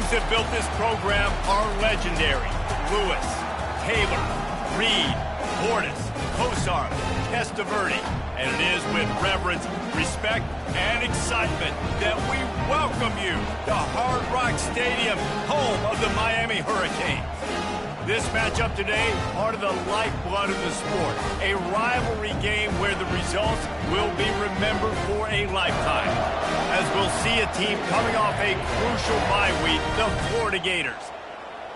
names that built this program are legendary. Lewis, Taylor, Reed, Portis, Kosar, Testaverde. And it is with reverence, respect, and excitement that we welcome you to Hard Rock Stadium, home of the Miami Hurricanes. This matchup today, part of the lifeblood of the sport. A rivalry game where the results will be remembered for a lifetime. As we'll see a team coming off a crucial bye week, the Florida Gators,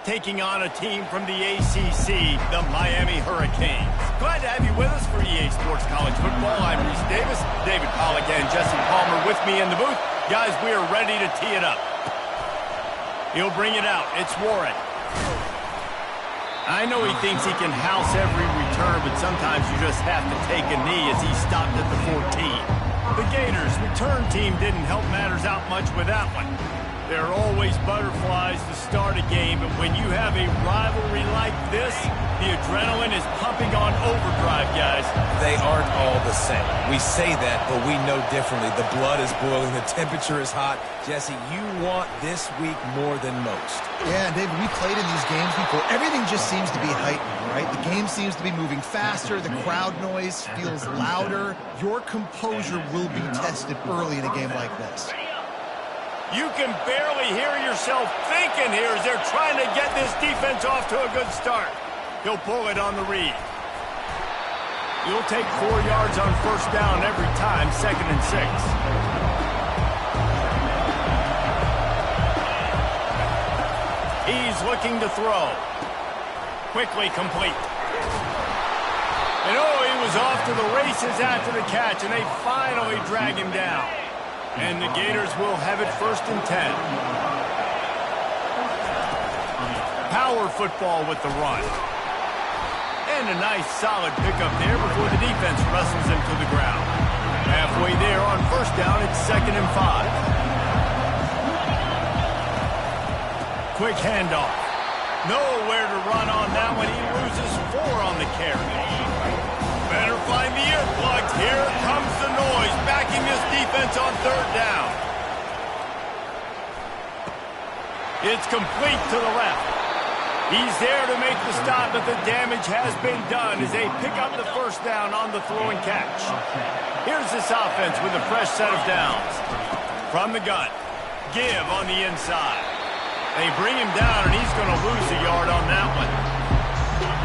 taking on a team from the ACC, the Miami Hurricanes. Glad to have you with us for EA Sports College Football. I'm Reese Davis, David Pollack, and Jesse Palmer with me in the booth. Guys, we are ready to tee it up. He'll bring it out. It's Warren. I know he thinks he can house every return, but sometimes you just have to take a knee as he stopped at the 14. The Gators' return team didn't help matters out much with that one. There are always butterflies to start a game, but when you have a rivalry like this, the adrenaline is pumping on overdrive, guys. They aren't all the same. We say that, but we know differently. The blood is boiling. The temperature is hot. Jesse, you want this week more than most. Yeah, David, we played in these games before. Everything just seems to be heightened, right? The game seems to be moving faster. The crowd noise feels louder. Your composure will be tested early in a game like this. You can barely hear yourself thinking here as they're trying to get this defense off to a good start. He'll pull it on the read. You'll take 4 yards on first down every time, 2nd and 6. He's looking to throw. Quickly complete. And oh, he was off to the races after the catch, and they finally drag him down. And the Gators will have it 1st and 10. Power football with the run. And a nice solid pickup there before the defense wrestles him to the ground. Halfway there on first down, it's 2nd and 5. Quick handoff. Nowhere to run on that one. He loses 4 on the carry. Better find the earplugs. Here comes the noise, backing this defense on 3rd down. It's complete to the left. He's there to make the stop, but the damage has been done as they pick up the 1st down on the throw and catch. Here's this offense with a fresh set of downs. From the gun, give on the inside. They bring him down, and he's going to lose a yard on that one.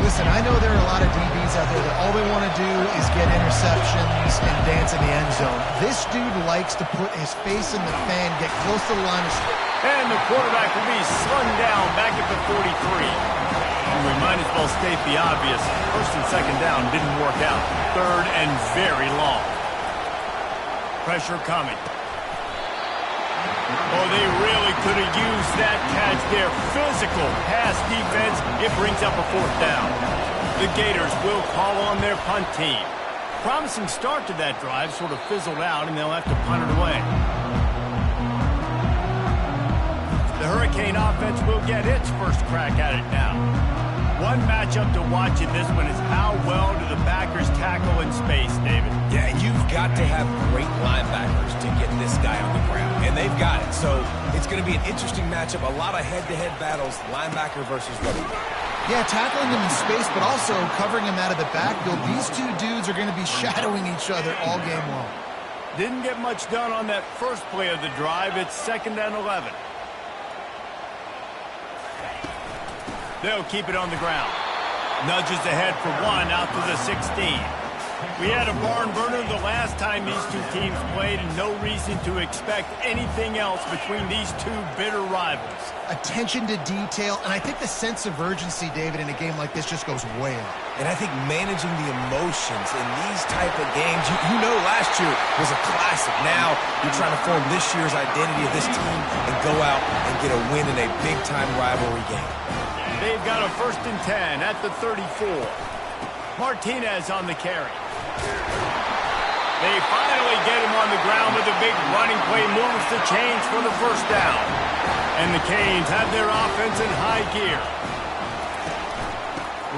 Listen, I know there are a lot of DBs out there that all they want to do is get interceptions and dance in the end zone. This dude likes to put his face in the fan, get close to the line of scrimmage. And the quarterback will be slung down back at the 43. And we might as well state the obvious. 1st and 2nd down didn't work out. 3rd and very long. Pressure coming. Oh, they really could have used that catch there. Physical pass defense. It brings up a 4th down. The Gators will call on their punt team. Promising start to that drive, sort of fizzled out, and they'll have to punt it away. The Hurricane offense will get its first crack at it now. One matchup to watch in this one is how well do the backers tackle in space, David? Yeah, you've got to have great linebackers to get this guy on the ground, and they've got it. So it's going to be an interesting matchup, a lot of head-to-head battles, linebacker versus running back. Yeah, tackling him in space, but also covering him out of the backfield. These two dudes are going to be shadowing each other all game long. Didn't get much done on that first play of the drive. It's 2nd and 11. They'll keep it on the ground. Nudges ahead for 1 out to the 16. We had a barn burner the last time these two teams played, and no reason to expect anything else between these two bitter rivals. Attention to detail, and I think the sense of urgency, David, in a game like this just goes way up. And I think managing the emotions in these type of games, you know last year was a classic. Now you're trying to form this year's identity of this team and go out and get a win in a big-time rivalry game. They've got a 1st and 10 at the 34. Martinez on the carry. They finally get him on the ground with a big running play, moves the chains for the 1st down. And the Canes have their offense in high gear.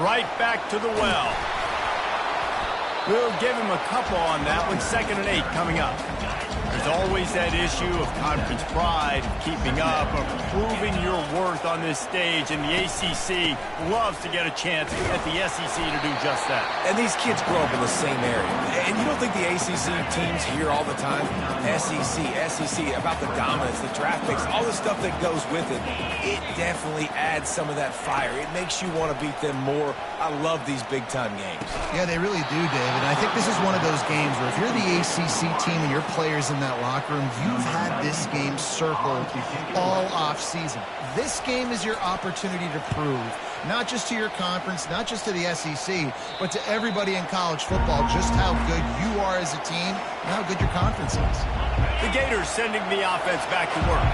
Right back to the well. We'll give him a couple on that with 2nd and 8 coming up. There's always that issue of conference pride, keeping up, or proving your worth on this stage, and the ACC loves to get a chance at the SEC to do just that. And these kids grow up in the same area. And you don't think the ACC teams hear all the time? SEC, about the dominance, the draft picks, all the stuff that goes with it. It definitely adds some of that fire. It makes you want to beat them more. I love these big-time games. Yeah, they really do, David. And I think this is one of those games where if you're the ACC team and your players in that locker room, you've had this game circled all off-season. This game is your opportunity to prove, not just to your conference, not just to the SEC, but to everybody in college football, just how good you are as a team and how good your conference is. The Gators sending the offense back to work.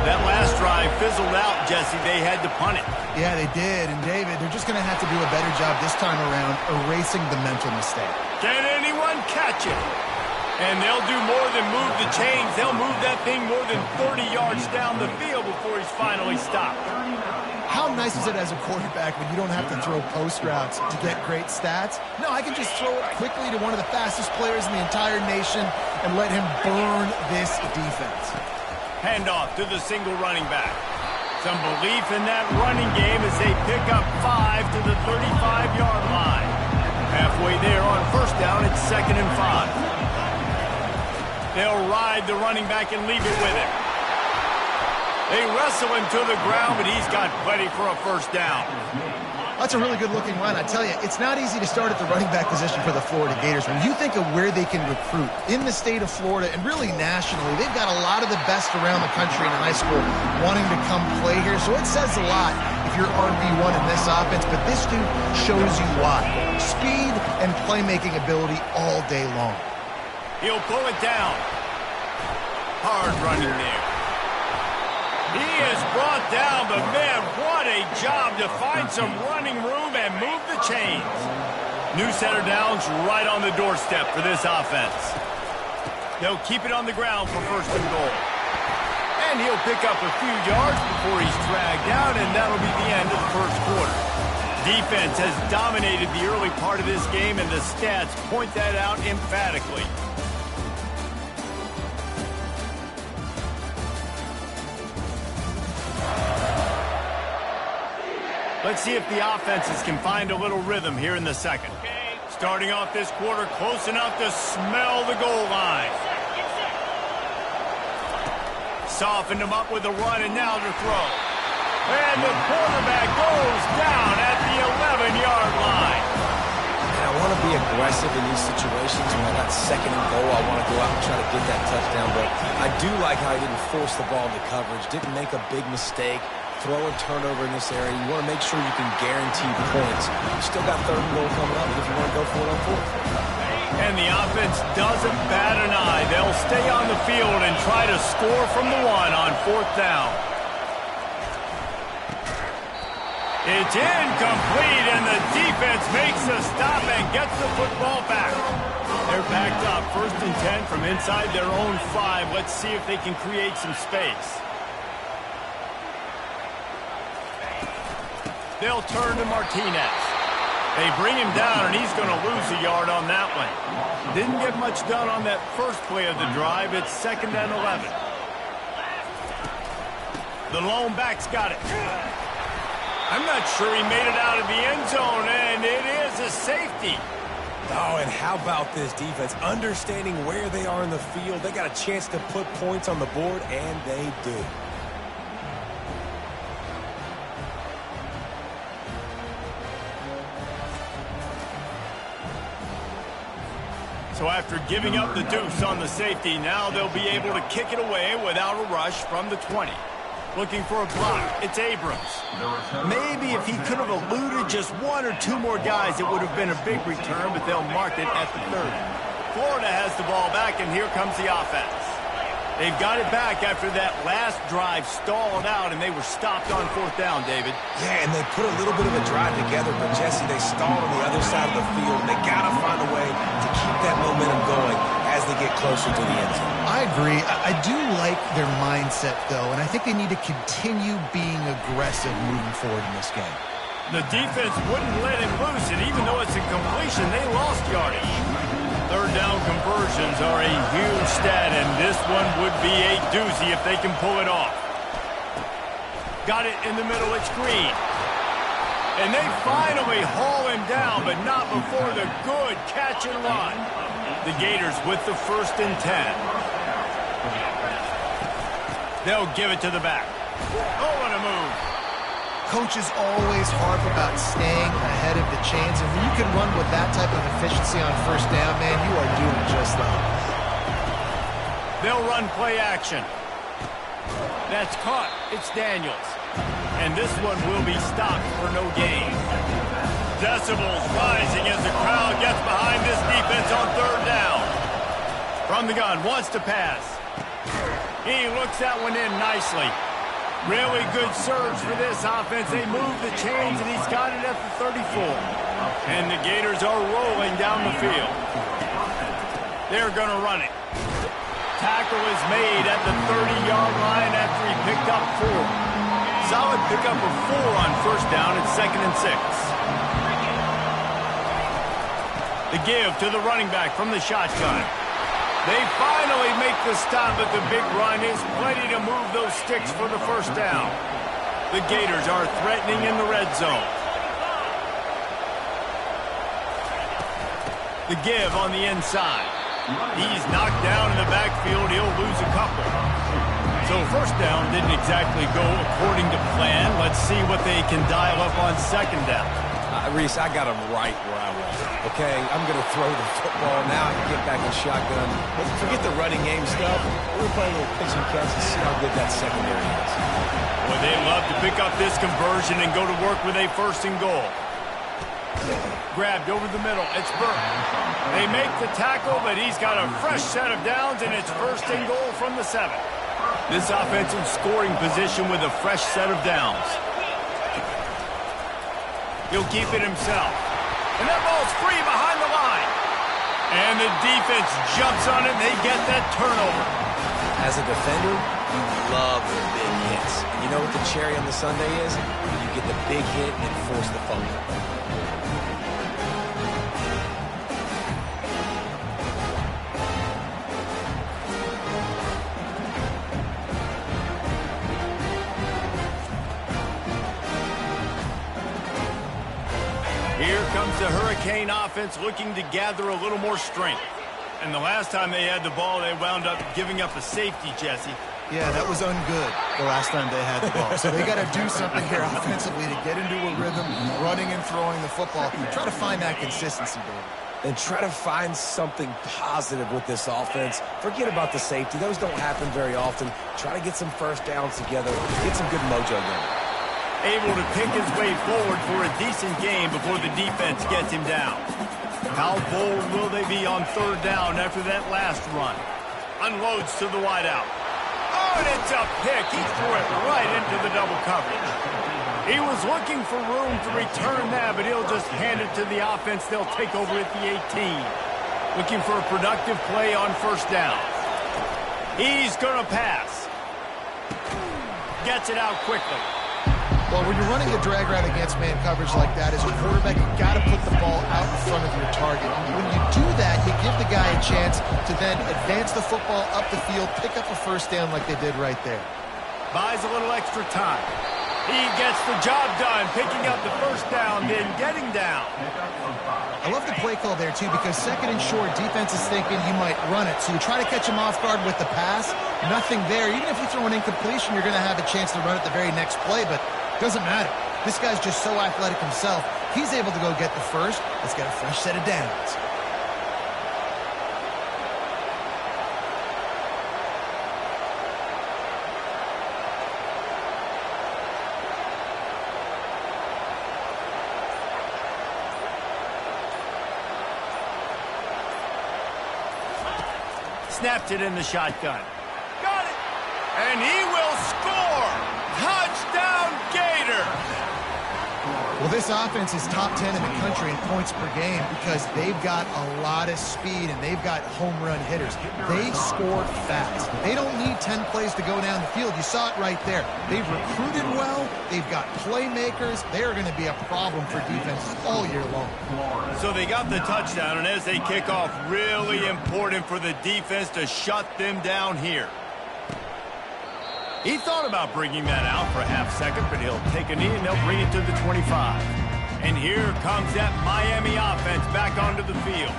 That last drive fizzled out, Jesse. They had to punt it. Yeah, they did. And, David, they're just going to have to do a better job this time around erasing the mental mistake. Can anyone catch it? And they'll do more than move the chains. They'll move that thing more than 30 yards down the field before he's finally stopped. How nice is it as a quarterback when you don't have to throw post routes to get great stats? No, I can just throw it quickly to one of the fastest players in the entire nation and let him burn this defense. Handoff to the single running back. Some belief in that running game as they pick up 5 to the 35-yard line. Halfway there on first down, it's 2nd and 5. They'll ride the running back and leave it with him. They wrestle him to the ground, but he's got plenty for a first down. That's a really good-looking run. I tell you, it's not easy to start at the running back position for the Florida Gators. When you think of where they can recruit in the state of Florida and really nationally, they've got a lot of the best around the country in high school wanting to come play here. So it says a lot if you're RB1 in this offense, but this dude shows you why. Speed and playmaking ability all day long. He'll pull it down. Hard running there. He is brought down, but man, what a job to find some running room and move the chains. New center downs right on the doorstep for this offense. They'll keep it on the ground for 1st and goal. And he'll pick up a few yards before he's dragged out, and that'll be the end of the 1st quarter. Defense has dominated the early part of this game, and the stats point that out emphatically. Let's see if the offenses can find a little rhythm here in the second. Starting off this quarter close enough to smell the goal line. Softened them up with a run, and now to throw. And the quarterback goes down at the 11-yard line. And I want to be aggressive in these situations. When I got 2nd and goal, I want to go out and try to get that touchdown. But I do like how he didn't force the ball into coverage, didn't make a big mistake. Throw a turnover in this area. You want to make sure you can guarantee points. You still got 3rd and goal coming up if you want to go for it on 4th. And the offense doesn't bat an eye. They'll stay on the field and try to score from the 1 on 4th down. It's incomplete, and the defense makes a stop and gets the football back. They're backed up 1st and 10 from inside their own 5. Let's see if they can create some space. They'll turn to Martinez. They bring him down, and he's going to lose a yard on that one. Didn't get much done on that first play of the drive. It's 2nd and 11. The lone back's got it. I'm not sure he made it out of the end zone, and it is a safety. Oh, and how about this defense? Understanding where they are in the field. They got a chance to put points on the board, and they do. So after giving up the deuce on the safety, now they'll be able to kick it away without a rush from the 20. Looking for a block, it's Abrams. Maybe if he could have eluded just 1 or 2 more guys, it would have been a big return, but they'll mark it at the 30. Florida has the ball back, and here comes the offense. They've got it back after that last drive stalled out, and they were stopped on 4th down, David. Yeah, and they put a little bit of a drive together, but, Jesse, they stalled on the other side of the field, and they got to find a way to keep that momentum going as they get closer to the end zone. I agree. I do like their mindset, though, and I think they need to continue being aggressive moving forward in this game. The defense wouldn't let him loose, and even though it's a completion, they lost yardage. Third down conversions are a huge stat, and this one would be a doozy if they can pull it off. Got it in the middle, it's Green. And they finally haul him down, but not before the good catch and run. The Gators with the 1st and 10. They'll give it to the back. Oh, what a move. Coaches always harp about staying ahead of the chains, and when you can run with that type of efficiency on 1st down, man, you are doing just that. They'll run play action. That's caught. It's Daniels. And this one will be stopped for no gain. Decibels rising as the crowd gets behind this defense on 3rd down. From the gun, wants to pass. He looks that one in nicely. Really good surge for this offense. They move the chains, and he's got it at the 34. And the Gators are rolling down the field. They're going to run it. Tackle is made at the 30-yard line after he picked up 4. Solid pickup of 4 on 1st down at 2nd and 6. The give to the running back from the shotgun. They finally make the stop, but the big run is plenty to move those sticks for the 1st down. The Gators are threatening in the red zone. The give on the inside. He's knocked down in the backfield. He'll lose a couple. So 1st down didn't exactly go according to plan. Let's see what they can dial up on 2nd down. Reese, I got him right where I want him. Okay, I'm going to throw the football. Now I can get back in shotgun. But forget the running game stuff. We're playing a little pitch and catch and see how good that secondary is. Well, they love to pick up this conversion and go to work with a 1st and goal. Grabbed over the middle. It's Burke. They make the tackle, but he's got a fresh set of downs, and it's 1st and goal from the 7. This offensive scoring position with a fresh set of downs. He'll keep it himself. And that ball's free behind the line. And the defense jumps on it, and they get that turnover. As a defender, you love the big hits. And you know what the cherry on the sundae is? You get the big hit and force the fumble. Here comes the Hurricane offense looking to gather a little more strength. And the last time they had the ball, they wound up giving up a safety, Jesse. Yeah, that was ungood the last time they had the ball. So they got to do something here offensively to get into a rhythm, running and throwing the football. Try to find that consistency, baby. And try to find something positive with this offense. Forget about the safety. Those don't happen very often. Try to get some 1st downs together. Get some good mojo going. Able to pick his way forward for a decent game before the defense gets him down. How bold will they be on 3rd down after that last run? Unloads to the wideout. Oh, and it's a pick. He threw it right into the double coverage. He was looking for room to return that, but he'll just hand it to the offense. They'll take over at the 18. Looking for a productive play on 1st down. He's going to pass. Gets it out quickly. Well, when you're running a drag route against man coverage like that, as a quarterback, you got to put the ball out in front of your target. When you do that, you give the guy a chance to then advance the football up the field, pick up a 1st down like they did right there. Buys a little extra time. He gets the job done, picking up the 1st down, then getting down. I love the play call there, too, because 2nd and short, defense is thinking you might run it. So you try to catch him off guard with the pass. Nothing there. Even if you throw an incompletion, you're going to have a chance to run it the very next play, but doesn't matter. This guy's just so athletic himself. He's able to go get the 1st. Let's get a fresh set of downs. Snapped it in the shotgun. Got it! And he will score! Touchdown, Gator! Well, this offense is top 10 in the country in points per game because they've got a lot of speed and they've got home run hitters. They score fast. They don't need 10 plays to go down the field. You saw it right there. They've recruited well. They've got playmakers. They're going to be a problem for defenses all year long. So they got the touchdown, and as they kick off, really important for the defense to shut them down here. He thought about bringing that out for a half second, but he'll take a knee and they'll bring it to the 25. And here comes that Miami offense back onto the field.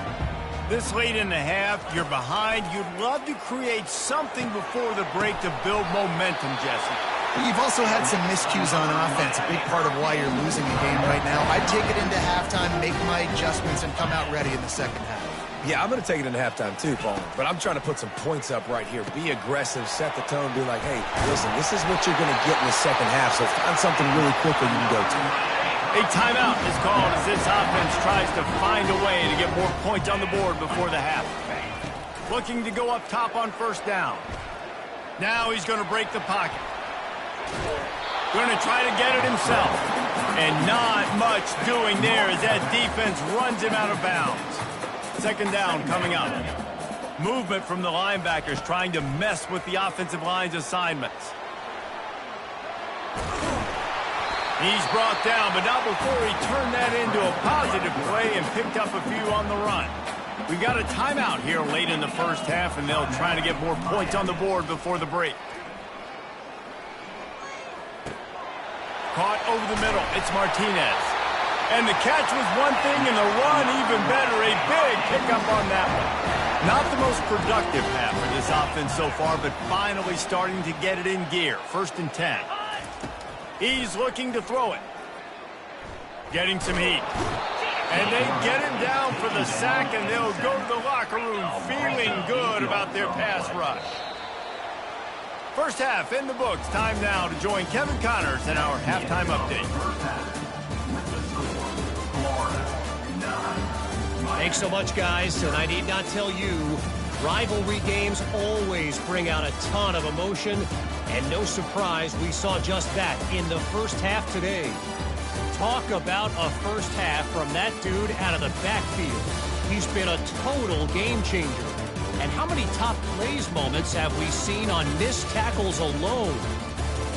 This late in the half, you're behind. You'd love to create something before the break to build momentum, Jesse. You've also had some miscues on offense, a big part of why you're losing the game right now. I'd take it into halftime, make my adjustments, and come out ready in the second half. Yeah, I'm going to take it into halftime too, Paul. But I'm trying to put some points up right here. Be aggressive, set the tone, be like, hey, listen, this is what you're going to get in the second half, so find something really quickly you can go to. A timeout is called as this offense tries to find a way to get more points on the board before the half. Looking to go up top on first down. Now he's going to break the pocket. Going to try to get it himself. And not much doing there as that defense runs him out of bounds. Second down coming up. Movement from the linebackers trying to mess with the offensive line's assignments. He's brought down, but not before he turned that into a positive play and picked up a few on the run. We've got a timeout here late in the first half, and they'll try to get more points on the board before the break. Caught over the middle. It's Martinez. And the catch was one thing, and the run even better. A big pickup on that one. Not the most productive half for this offense so far, but finally starting to get it in gear. 1st and 10. He's looking to throw it. Getting some heat. And they get him down for the sack, and they'll go to the locker room feeling good about their pass rush. First half in the books. Time now to join Kevin Connors in our halftime update. Thanks so much, guys. And I need not tell you, rivalry games always bring out a ton of emotion. And no surprise, we saw just that in the first half today. Talk about a first half from that dude out of the backfield. He's been a total game changer. And how many top plays moments have we seen on missed tackles alone?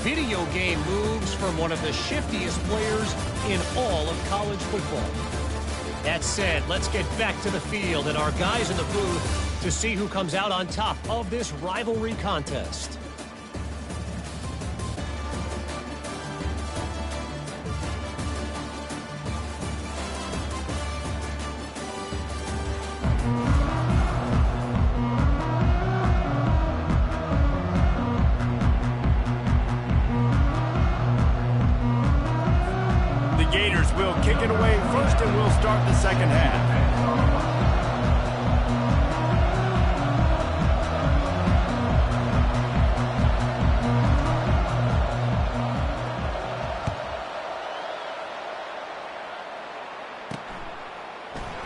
Video game moves from one of the shiftiest players in all of college football. That said, let's get back to the field and our guys in the booth to see who comes out on top of this rivalry contest. Gators will kick it away first, and we'll start the second half.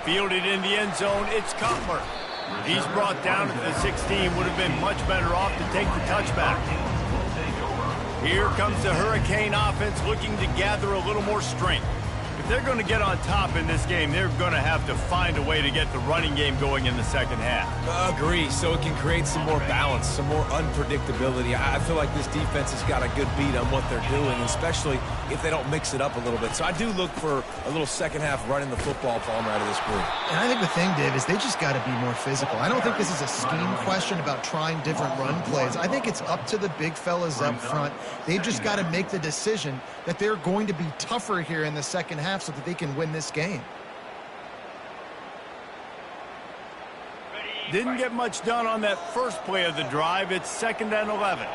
Fielded in the end zone, it's Cutler. He's brought down at the 16, would have been much better off to take the touchback. Here comes the Hurricane offense looking to gather a little more strength. If they're going to get on top in this game, they're going to have to find a way to get the running game going in the second half. Agree, so it can create some more balance, some more unpredictability. I feel like this defense has got a good beat on what they're doing, especially if they don't mix it up a little bit. So I do look for a little second half running the football Palmer out of this group. And I think the thing, Dave, is they just got to be more physical. I don't think this is a scheme question about trying different run plays. I think it's up to the big fellas up front. They've just got to make the decision that they're going to be tougher here in the second half so that they can win this game. Didn't get much done on that first play of the drive. It's 2nd and 11.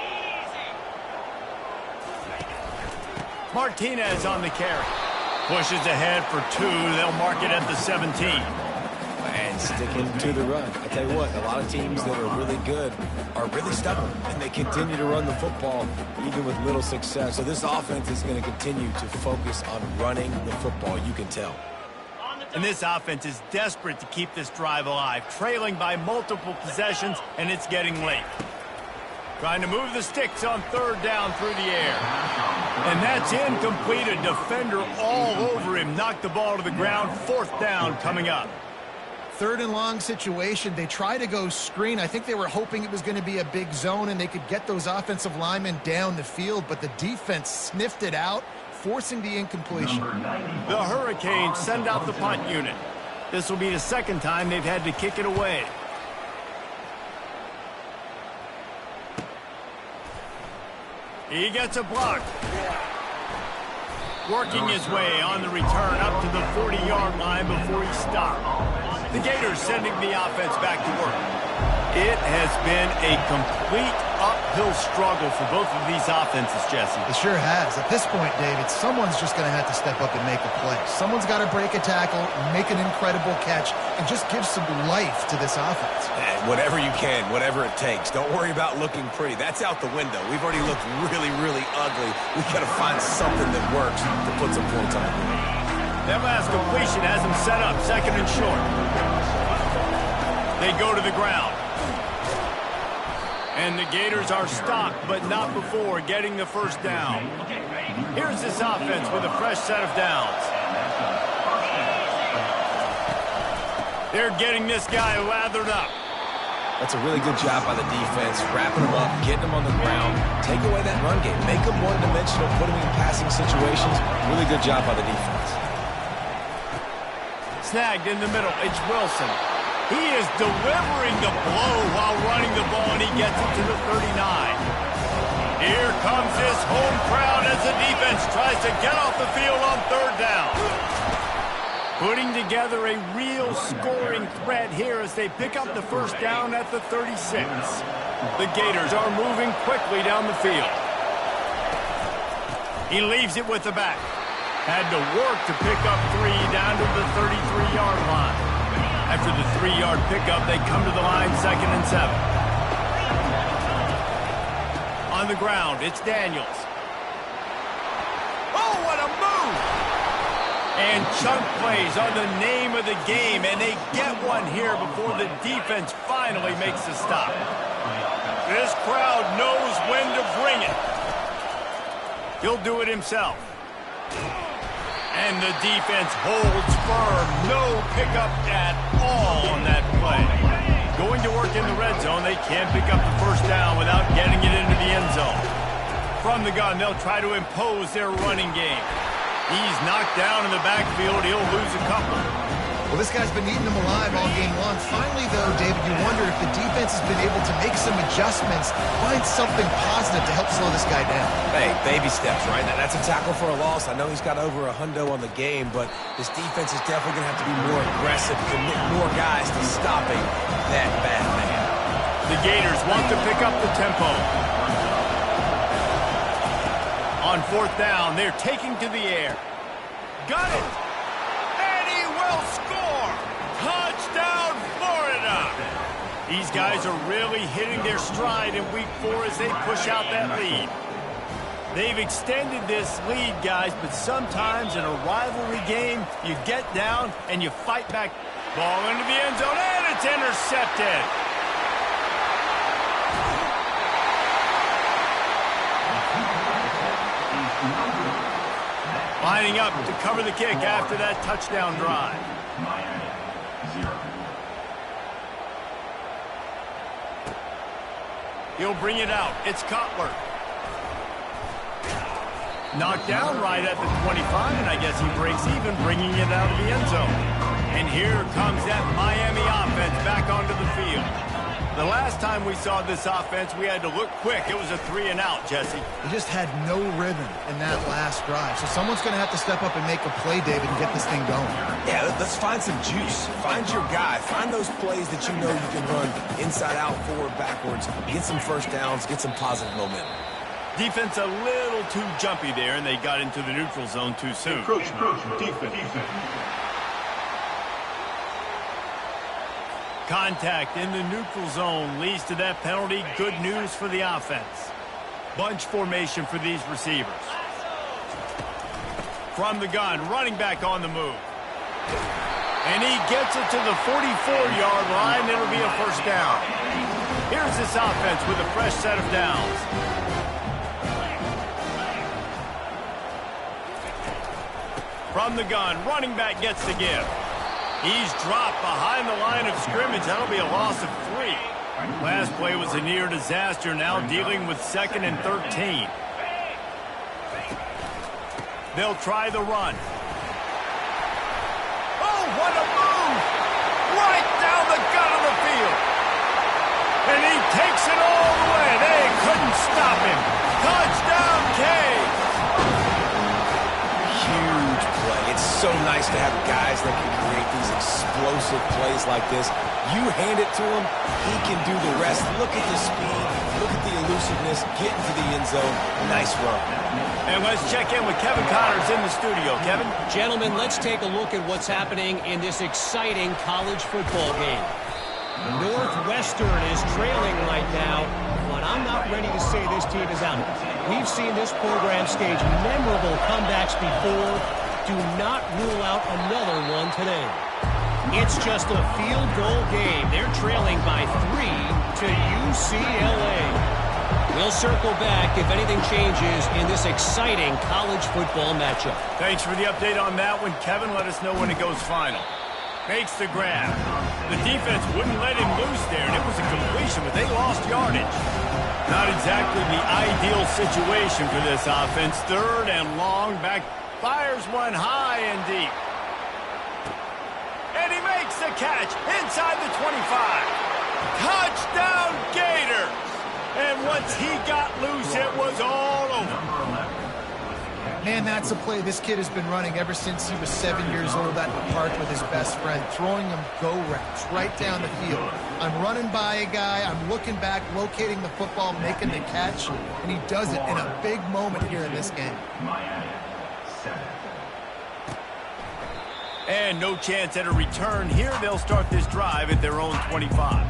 Martinez on the carry. Pushes ahead for 2. They'll mark it at the 17. And sticking to the run. I tell you what, a lot of teams that are really good are really stubborn, and they continue to run the football even with little success. So this offense is going to continue to focus on running the football, you can tell. And this offense is desperate to keep this drive alive, trailing by multiple possessions, and it's getting late. Trying to move the sticks on 3rd down through the air. And that's incomplete. A defender all over him. Knocked the ball to the ground. 4th down coming up. 3rd and long situation. They try to go screen. I think they were hoping it was going to be a big zone and they could get those offensive linemen down the field, but the defense sniffed it out, forcing the incompletion. The Hurricanes send out the punt unit. This will be the 2nd time they've had to kick it away. He gets a block. Working his way on the return up to the 40-yard line before he stopped. The Gators sending the offense back to work. It has been a complete uphill struggle for both of these offenses, Jesse. It sure has. At this point, David, someone's just going to have to step up and make a play. Someone's got to break a tackle, make an incredible catch, and just give some life to this offense. And whatever you can, whatever it takes. Don't worry about looking pretty. That's out the window. We've already looked really, really ugly. We've got to find something that works to put some points on the board. That last completion has them set up 2nd and short. They go to the ground. And the Gators are stopped, but not before getting the 1st down. Here's this offense with a fresh set of downs. They're getting this guy lathered up. That's a really good job by the defense, wrapping him up, getting him on the ground, take away that run game, make him one-dimensional, put him in passing situations. Really good job by the defense. Snagged in the middle, it's Wilson. He is delivering the blow while running the ball, and he gets it to the 39. Here comes this home crowd as the defense tries to get off the field on 3rd down. Putting together a real scoring threat here as they pick up the 1st down at the 36. The Gators are moving quickly down the field. He leaves it with the back. Had to work to pick up 3 down to the 33-yard line. After the 3-yard pickup, they come to the line 2nd and 7. On the ground, it's Daniels. Oh, what a move! And chunk plays are the name of the game, and they get one here before the defense finally makes a stop. This crowd knows when to bring it. He'll do it himself. And the defense holds firm. No pickup at all on that play. Going to work in the red zone, they can't pick up the 1st down without getting it into the end zone. From the gun, they'll try to impose their running game. He's knocked down in the backfield. He'll lose a couple. Well, this guy's been eating them alive all game long. Finally, though, David, you wonder if the defense has been able to make some adjustments, find something positive to help slow this guy down. Hey, baby steps, right? That's a tackle for a loss. I know he's got over a hundo on the game, but this defense is definitely going to have to be more aggressive, commit more guys to stopping that bad man. The Gators want to pick up the tempo. On 4th down, they're taking to the air. Got it! And he will score! Touchdown, Florida! These guys are really hitting their stride in week 4 as they push out that lead. They've extended this lead, guys, but sometimes in a rivalry game, you get down and you fight back. Ball into the end zone, and it's intercepted. Lining up to cover the kick after that touchdown drive. He'll bring it out. It's Cutler. Knocked down right at the 25, and I guess he breaks even, bringing it out of the end zone. And here comes that Miami offense back onto the field. The last time we saw this offense, we had to look quick. It was a 3-and-out, Jesse. He just had no rhythm in that last drive. So someone's going to have to step up and make a play, David, and get this thing going. Yeah, let's find some juice. Find your guy. Find those plays that you know you can run inside out, forward, backwards. Get some 1st downs. Get some positive momentum. Defense a little too jumpy there, and they got into the neutral zone too soon. Approach, defense. Contact in the neutral zone leads to that penalty. Good news for the offense. Bunch formation for these receivers. From the gun, running back on the move. And he gets it to the 44-yard line. It'll be a 1st down. Here's this offense with a fresh set of downs. From the gun, running back gets the give. He's dropped behind the line of scrimmage. That'll be a loss of 3. Last play was a near disaster, now dealing with 2nd and 13. They'll try the run. Oh, what a move! Right down the gut of the field. And he takes it all the way. They couldn't stop him. Touchdown, Canes! Huge play. It's so nice to have guys that can create these explosive plays like this. You hand it to him, he can do the rest. Look at the speed, look at the elusiveness, get into the end zone. Nice run. And let's check in with Kevin Connors in the studio. Kevin? Gentlemen, let's take a look at what's happening in this exciting college football game. Northwestern is trailing right now, but I'm not ready to say this team is out. We've seen this program stage memorable comebacks before. Do not rule out another one today. It's just a field goal game. They're trailing by 3 to UCLA. We'll circle back if anything changes in this exciting college football matchup. Thanks for the update on that one, Kevin. Let us know when it goes final. Makes the grab. The defense wouldn't let him loose there, and it was a completion, but they lost yardage. Not exactly the ideal situation for this offense. 3rd and long. Back fires one high and deep. And he makes the catch inside the 25. Touchdown, Gators! And once he got loose, it was all over. Man, that's a play this kid has been running ever since he was 7 years old at the park with his best friend, throwing him go routes right down the field. I'm running by a guy, I'm looking back, locating the football, making the catch, and he does it in a big moment here in this game. And no chance at a return here. They'll start this drive at their own 25.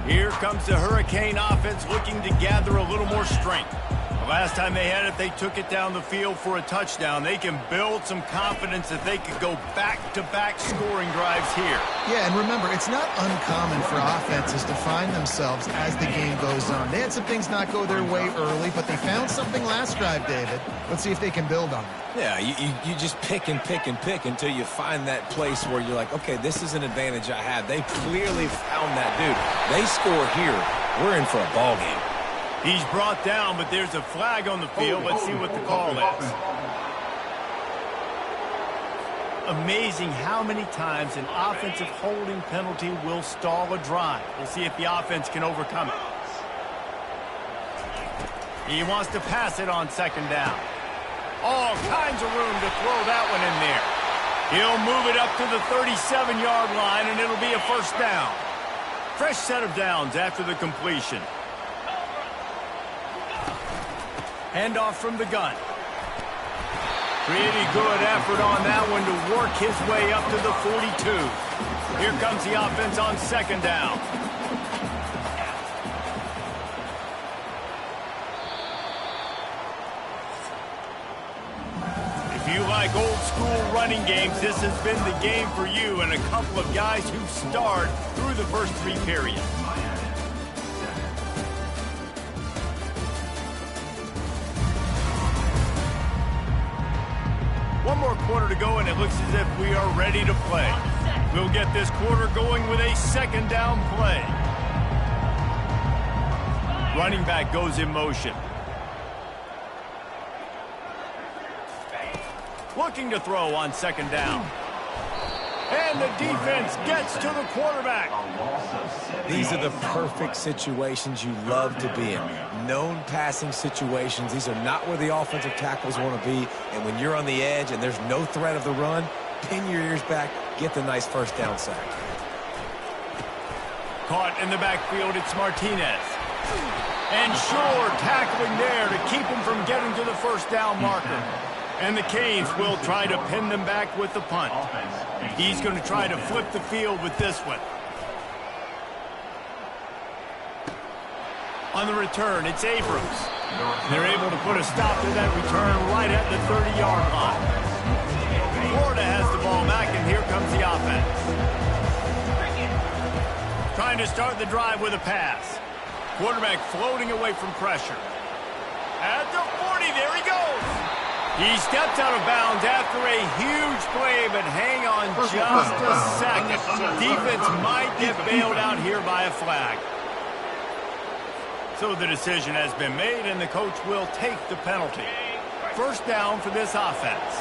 Here comes the Hurricane offense looking to gather a little more strength. The last time they had it, they took it down the field for a touchdown. They can build some confidence that they could go back-to-back scoring drives here. Yeah, and remember, it's not uncommon for offenses to find themselves as the game goes on. They had some things not go their way early, but they found something last drive, David. Let's see if they can build on it. Yeah, you just pick and pick and pick until you find that place where you're like, okay, this is an advantage I have. They clearly found that dude. They score here, we're in for a ball game. He's brought down, but there's a flag on the field. Let's see what the call is. Amazing how many times an offensive holding penalty will stall a drive. We'll see if the offense can overcome it. He wants to pass it on 2nd down. All kinds of room to throw that one in there. He'll move it up to the 37-yard line, and it'll be a 1st down. Fresh set of downs after the completion. Handoff from the gun. Pretty good effort on that one to work his way up to the 42. Here comes the offense on 2nd down. If you like old school running games, this has been the game for you and a couple of guys who've starred through the first 3 periods. One more quarter to go, and it looks as if we are ready to play. We'll get this quarter going with a 2nd down play. Running back goes in motion. Looking to throw on 2nd down. And the defense gets to the quarterback. These are the perfect situations you love to be in. Known passing situations. These are not where the offensive tackles want to be. And when you're on the edge and there's no threat of the run, pin your ears back, get the nice 1st down sack. Caught in the backfield, it's Martinez. And sure, tackling there to keep him from getting to the 1st down marker. And the Canes will try to pin them back with the punt. He's going to try to flip the field with this one. On the return, it's Abrams. They're able to put a stop to that return right at the 30-yard line. Florida has the ball back, and here comes the offense. Trying to start the drive with a pass. Quarterback floating away from pressure. At the 40, there he goes. He steps out of bounds after a huge play, but hang on just a second. Defense might get bailed out here by a flag. So the decision has been made, and the coach will take the penalty. First down for this offense.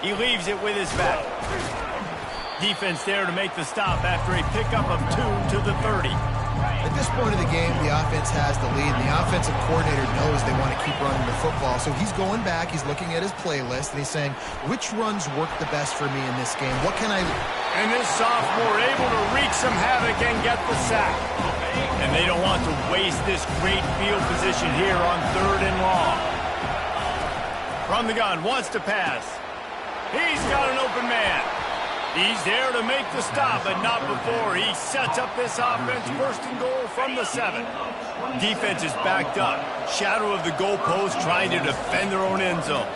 He leaves it with his back. Defense there to make the stop after a pickup of 2 to the 30. At this point of the game, the offense has the lead, and the offensive coordinator knows they want to keep running the football. So he's going back, he's looking at his playlist, and he's saying, which runs work the best for me in this game? What can I... And this sophomore able to wreak some havoc and get the sack. And they don't want to waste this great field position here on 3rd and long. From the gun, wants to pass. He's got an open man. He's there to make the stop, but not before he sets up this offense. 1st and goal from the 7. Defense is backed up. Shadow of the goalpost trying to defend their own end zone.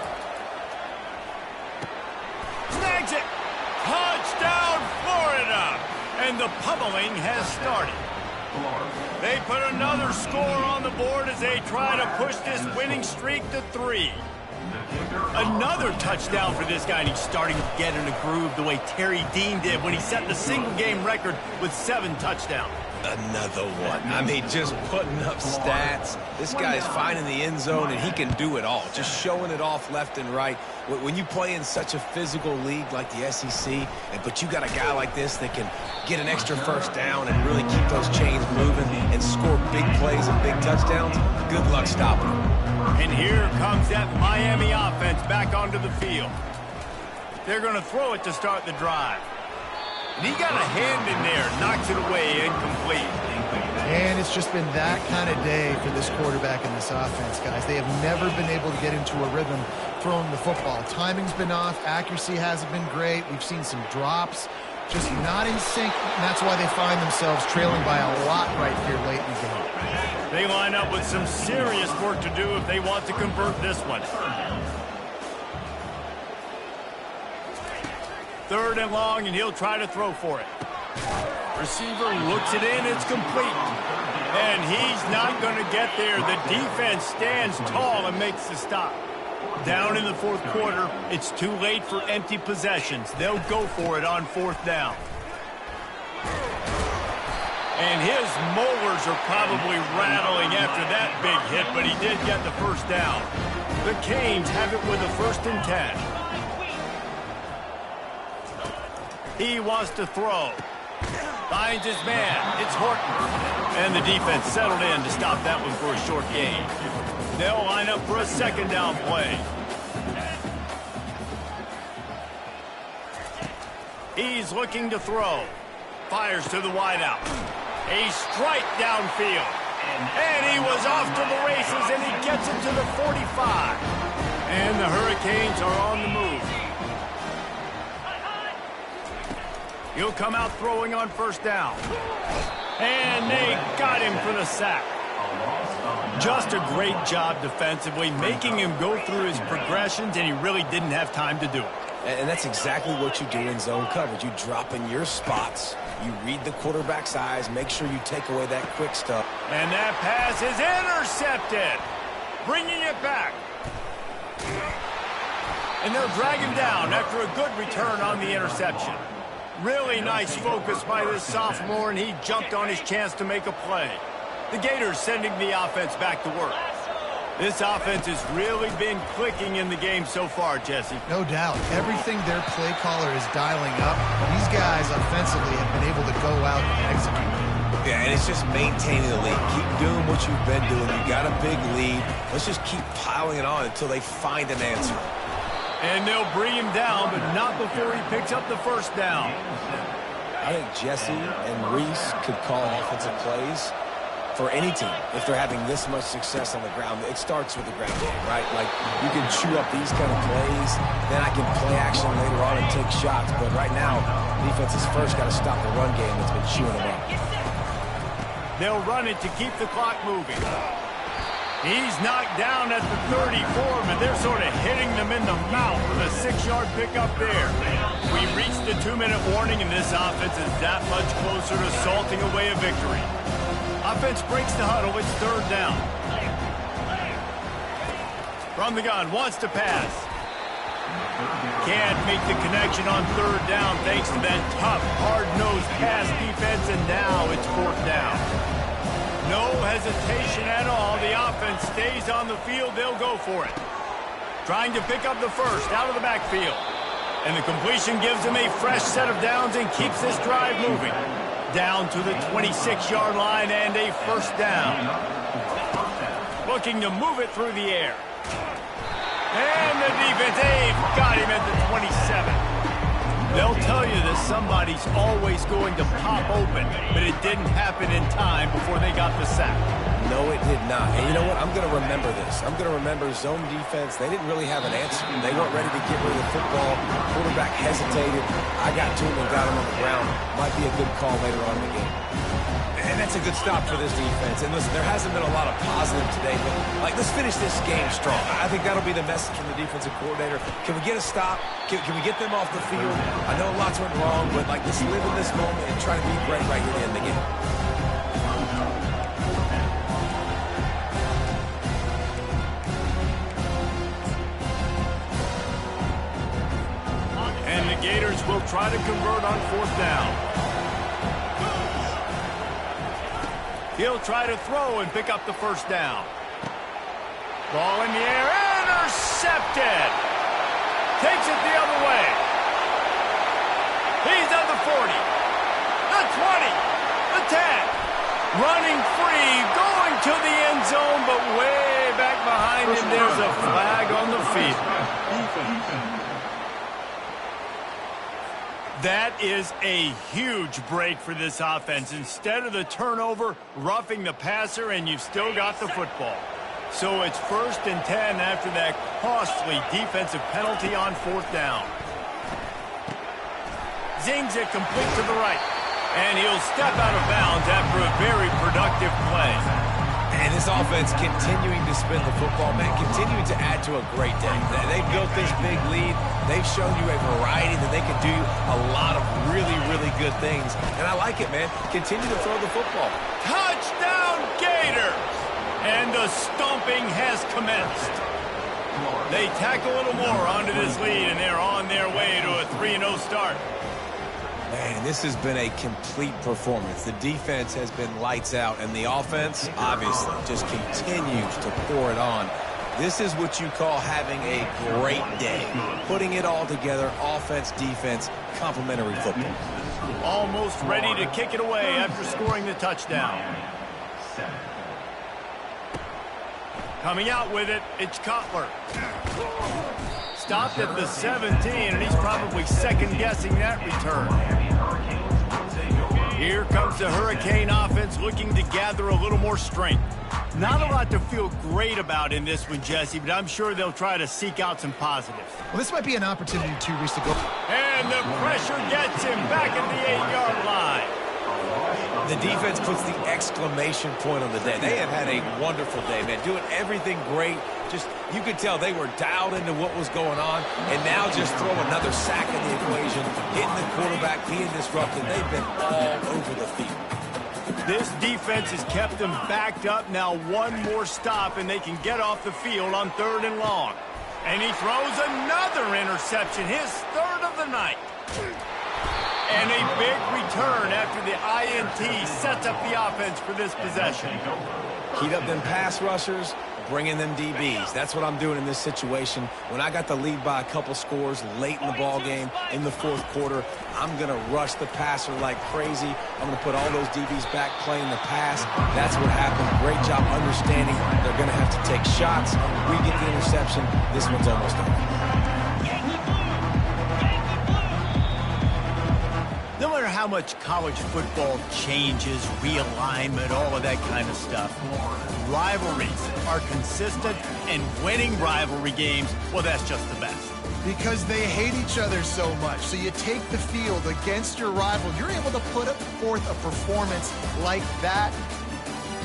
Snags it. Touchdown, Florida. And the pummeling has started. They put another score on the board as they try to push this winning streak to 3. Another touchdown for this guy, and he's starting to get in a groove the way Terry Dean did when he set the single-game record with 7 touchdowns. Another one. I mean, just putting up stats. This guy is finding the end zone, and he can do it all. Just showing it off left and right. When you play in such a physical league like the SEC, but you got a guy like this that can get an extra first down and really keep those chains moving and score big plays and big touchdowns, good luck stopping him. And here comes that Miami offense back onto the field. They're going to throw it to start the drive. And he got a hand in there, knocks it away, incomplete. And it's just been that kind of day for this quarterback and this offense, guys. They have never been able to get into a rhythm throwing the football. Timing's been off. Accuracy hasn't been great. We've seen some drops. Just not in sync, and that's why they find themselves trailing by a lot right here late in the game. They line up with some serious work to do if they want to convert this one. 3rd and long, and he'll try to throw for it. Receiver looks it in, it's complete. And he's not going to get there. The defense stands tall and makes the stop. Down in the 4th quarter, it's too late for empty possessions. They'll go for it on 4th down. And his molars are probably rattling after that big hit, but he did get the first down. The Canes have it with a 1st and 10. He wants to throw. Finds his man. It's Horton. And the defense settled in to stop that one for a short gain. They'll line up for a 2nd down play. He's looking to throw. Fires to the wideout. A strike downfield. And he was off to the races, and he gets it to the 45. And the Hurricanes are on the move. He'll come out throwing on 1st down. And they got him for the sack. Just a great job defensively, making him go through his progressions, and he really didn't have time to do it. And that's exactly what you do in zone coverage. You drop in your spots, you read the quarterback's eyes, make sure you take away that quick stuff. And that pass is intercepted, bringing it back. And they'll drag him down after a good return on the interception. Really nice focus by this sophomore, and he jumped on his chance to make a play. The Gators sending the offense back to work. This offense has really been clicking in the game so far, Jesse. No doubt. Everything their play caller is dialing up, these guys offensively have been able to go out and execute. Yeah, and it's just maintaining the lead. Keep doing what you've been doing. You got a big lead. Let's just keep piling it on until they find an answer. And they'll bring him down, but not before he picks up the 1st down. I think Jesse and Reese could call offensive plays for any team if they're having this much success on the ground. It starts with the ground game, right? Like, you can chew up these kind of plays, then I can play action later on and take shots. But right now, defense has first got to stop the run game that's been chewing them up. They'll run it to keep the clock moving. He's knocked down at the 34, but they're sort of hitting them in the mouth with a 6-yard pickup there. We reached the 2-minute warning, and this offense is that much closer to salting away a victory. Offense breaks the huddle. It's 3rd down. From the gun, wants to pass. Can't make the connection on third down thanks to that tough, hard-nosed pass defense, and now it's fourth down. No hesitation at all. The offense stays on the field. They'll go for it. Trying to pick up the first out of the backfield. And the completion gives him a fresh set of downs and keeps this drive moving. Down to the 26-yard line and a first down. Looking to move it through the air. And the defense, they've got him at the 27. They'll tell you that somebody's always going to pop open, but it didn't happen in time before they got the sack. No, it did not. And you know what? I'm going to remember this. I'm going to remember zone defense. They didn't really have an answer. They weren't ready to get rid of the football. Quarterback hesitated. I got to him and got him on the ground. Might be a good call later on in the game. And that's a good stop for this defense. And listen, there hasn't been a lot of positive today, but let's finish this game strong. I think that'll be the message from the defensive coordinator. Can we get a stop? Can we get them off the field? I know lots went wrong, but let's live in this moment and try to be great right here in the game. And the Gators will try to convert on fourth down. He'll try to throw and pick up the first down. Ball in the air, intercepted. Takes it the other way. He's at the 40, the 20, the 10. Running free, going to the end zone, but way back behind him, there's a flag on the field. That is a huge break for this offense. Instead of the turnover, roughing the passer, and you've still got the football. So it's 1st and 10 after that costly defensive penalty on fourth down. Zings it complete to the right. And he'll step out of bounds after a very productive play. And this offense continuing to spin the football, man, continuing to add to a great day. They built this big lead. They've shown you a variety that they can do a lot of really, really good things. And I like it, man. Continue to throw the football. Touchdown, Gators! And the stomping has commenced. They tack a little more onto this lead, and they're on their way to a 3-0 start. Man, this has been a complete performance. The defense has been lights out, and the offense, obviously, just continues to pour it on. This is what you call having a great day. Putting it all together, offense, defense, complementary football. Almost ready to kick it away after scoring the touchdown. Coming out with it, it's Cutler. Stopped at the 17, and he's probably second-guessing that return. Here comes the Hurricane offense looking to gather a little more strength. Not a lot to feel great about in this one, Jesse, but I'm sure they'll try to seek out some positives. Well, this might be an opportunity to reach the goal. And the pressure gets him back at the 8-yard line. The defense puts the exclamation point on the day. They have had a wonderful day, man. Doing everything great. Just, you could tell they were dialed into what was going on. And now just throw another sack in the equation. Hitting the quarterback, being disrupted. They've been all over the field. This defense has kept them backed up. Now one more stop, and they can get off the field on 3rd and long. And he throws another interception, his 3rd of the night. And a big return after the INT sets up the offense for this possession. Heat up them pass rushers, bring in them DBs. That's what I'm doing in this situation. When I got the lead by a couple scores late in the ball game, in the 4th quarter, I'm going to rush the passer like crazy. I'm going to put all those DBs back playing the pass. That's what happened. Great job understanding they're going to have to take shots. We get the interception. This one's almost over. No matter how much college football changes, realignment, all of that kind of stuff, rivalries are consistent, and winning rivalry games, well, that's just the best. Because they hate each other so much. So you take the field against your rival. You're able to put forth a performance like that.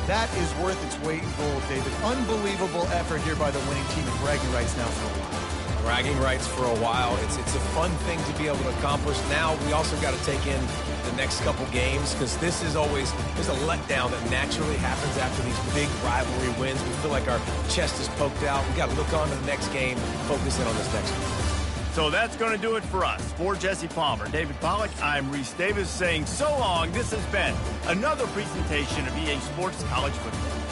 That is worth its weight in gold, David. Unbelievable effort here by the winning team, and bragging rights now for a while. bragging rights for a while. It's a fun thing to be able to accomplish. Now we also got to take in the next couple games, because this is always, there's a letdown that naturally happens after these big rivalry wins. We feel like our chest is poked out. We got to look on to the next game, focus in on this next one. So that's going to do it for us. For Jesse Palmer, David Pollack, I'm Reese Davis saying so long. This has been another presentation of EA Sports College Football.